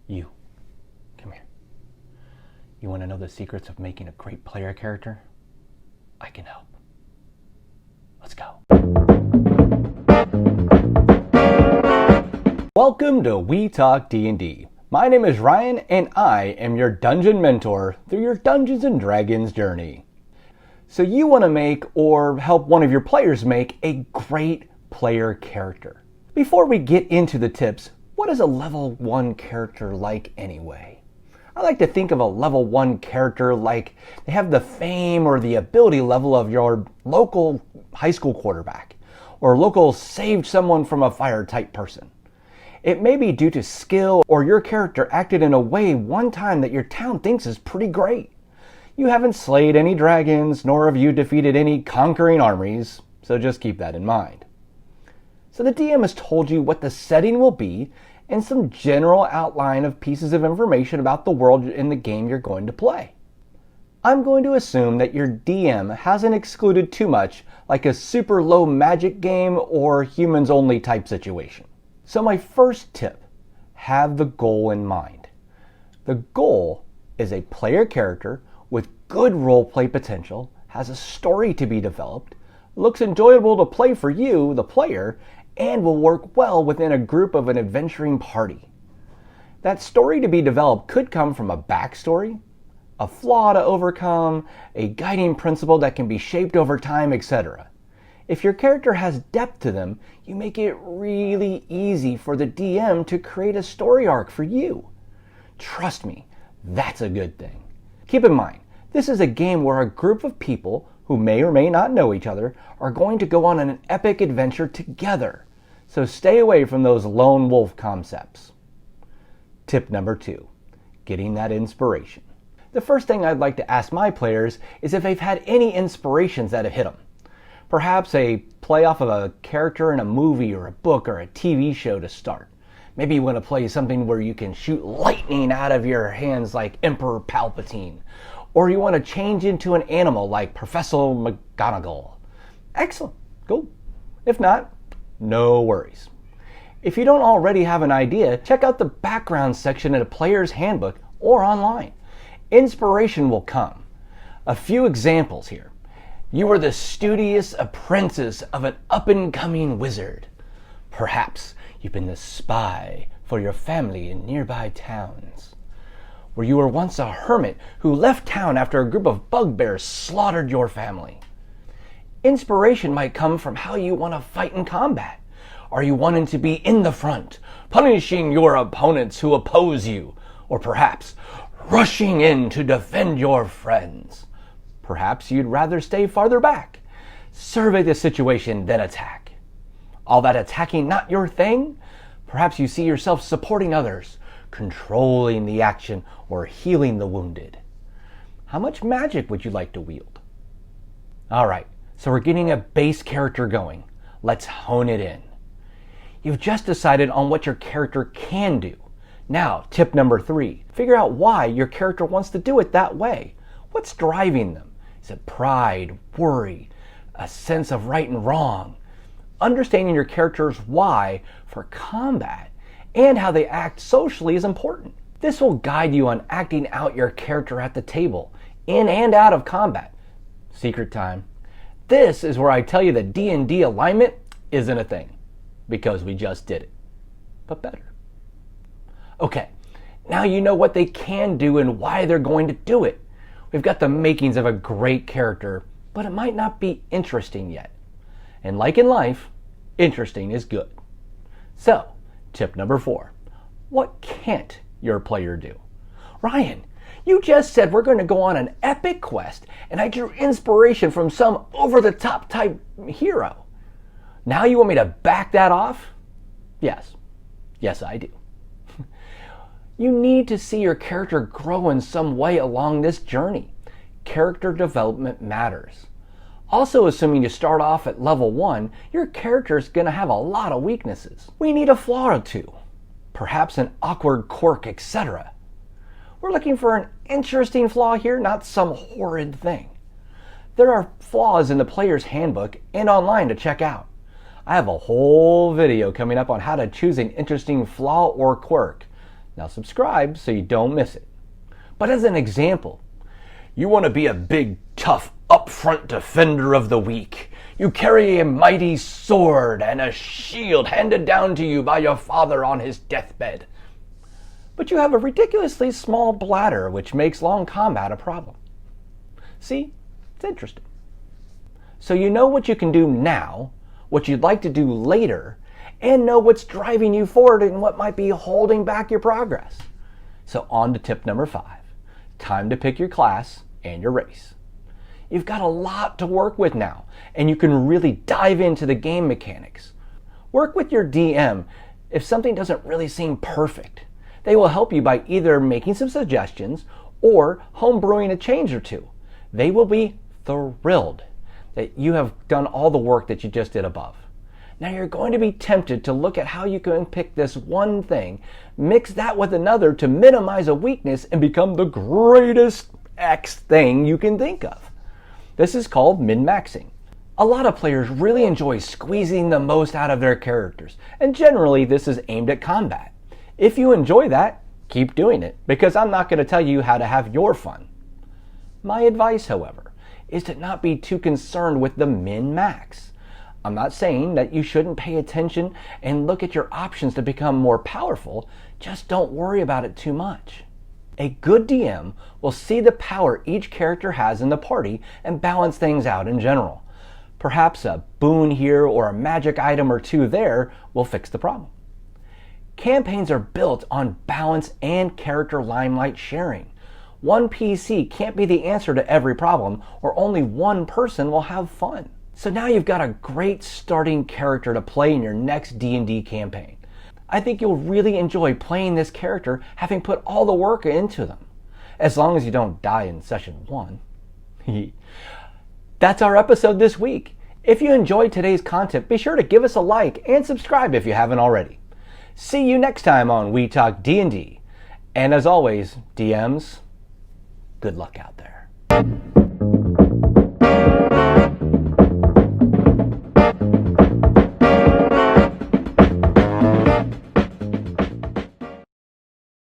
You, come here. You want to know the secrets of making a great player character? I can help. Let's go. Welcome to We Talk D&D. My name is Ryan and I am your dungeon mentor through your Dungeons & Dragons journey. So you want to make or help one of your players make a great player character. Before we get into the tips, what is a level 1 character like anyway? I like to think of a level 1 character like they have the fame or the ability level of your local high school quarterback or local saved someone from a fire type person. It may be due to skill or your character acted in a way one time that your town thinks is pretty great. You haven't slayed any dragons, nor have you defeated any conquering armies, so just keep that in mind. So the DM has told you what the setting will be and some general outline of pieces of information about the world in the game you're going to play. I'm going to assume that your DM hasn't excluded too much like a super low magic game or humans only type situation. So my first tip, have the goal in mind. The goal is a player character with good roleplay potential, has a story to be developed, looks enjoyable to play for you, the player, and will work well within a group of an adventuring party. That story to be developed could come from a backstory, a flaw to overcome, a guiding principle that can be shaped over time, etc. If your character has depth to them, you make it really easy for the DM to create a story arc for you. Trust me, that's a good thing. Keep in mind, this is a game where a group of people who may or may not know each other are going to go on an epic adventure together. So stay away from those lone wolf concepts. Tip number 2, getting that inspiration. The first thing I'd like to ask my players is if they've had any inspirations that have hit them. Perhaps a play off of a character in a movie or a book or a TV show to start. Maybe you want to play something where you can shoot lightning out of your hands like Emperor Palpatine. Or you want to change into an animal like Professor McGonagall. Excellent, cool. If not, no worries. If you don't already have an idea, check out the background section in a player's handbook or online. Inspiration will come. A few examples here. You are the studious apprentice of an up-and-coming wizard. Perhaps you've been the spy for your family in nearby towns. Or you were once a hermit who left town after a group of bugbears slaughtered your family. Inspiration might come from how you want to fight in combat. Are you wanting to be in the front, punishing your opponents who oppose you? Or perhaps rushing in to defend your friends? Perhaps you'd rather stay farther back. Survey the situation, then attack. All that attacking not your thing? Perhaps you see yourself supporting others, controlling the action, or healing the wounded. How much magic would you like to wield? Alright, so we're getting a base character going. Let's hone it in. You've just decided on what your character can do. Now, tip number 3, figure out why your character wants to do it that way. What's driving them? Is it pride, worry, a sense of right and wrong? Understanding your character's why for combat and how they act socially is important. This will guide you on acting out your character at the table, in and out of combat. Secret time. This is where I tell you that D&D alignment isn't a thing, because we just did it, but better. Okay, now you know what they can do and why they're going to do it. We've got the makings of a great character, but it might not be interesting yet. And like in life, interesting is good. So, tip number 4. What can't your player do? Ryan, you just said we're going to go on an epic quest and I drew inspiration from some over-the-top type hero. Now you want me to back that off? Yes. Yes, I do. You need to see your character grow in some way along this journey. Character development matters. Also, assuming you start off at level 1, your character is going to have a lot of weaknesses. We need a flaw or two, perhaps an awkward quirk, etc. We're looking for an interesting flaw here, not some horrid thing. There are flaws in the player's handbook and online to check out. I have a whole video coming up on how to choose an interesting flaw or quirk. Now subscribe so you don't miss it. But as an example, you want to be a big, tough, upfront defender of the weak. You carry a mighty sword and a shield handed down to you by your father on his deathbed. But you have a ridiculously small bladder, which makes long combat a problem. See? It's interesting. So you know what you can do now, what you'd like to do later, and know what's driving you forward and what might be holding back your progress. So on to tip number 5. Time to pick your class and your race. You've got a lot to work with now, and you can really dive into the game mechanics. Work with your DM if something doesn't really seem perfect. They will help you by either making some suggestions or homebrewing a change or two. They will be thrilled that you have done all the work that you just did above. Now you're going to be tempted to look at how you can pick this one thing, mix that with another to minimize a weakness and become the greatest X thing you can think of. This is called min-maxing. A lot of players really enjoy squeezing the most out of their characters, and generally this is aimed at combat. If you enjoy that, keep doing it, because I'm not going to tell you how to have your fun. My advice, however, is to not be too concerned with the min-max. I'm not saying that you shouldn't pay attention and look at your options to become more powerful, just don't worry about it too much. A good DM will see the power each character has in the party and balance things out in general. Perhaps a boon here or a magic item or two there will fix the problem. Campaigns are built on balance and character limelight sharing. One PC can't be the answer to every problem, or only one person will have fun. So now you've got a great starting character to play in your next D&D campaign. I think you'll really enjoy playing this character, having put all the work into them. As long as you don't die in session 1. That's our episode this week. If you enjoyed today's content, be sure to give us a like and subscribe if you haven't already. See you next time on We Talk D&D. And as always, DMs, good luck out there.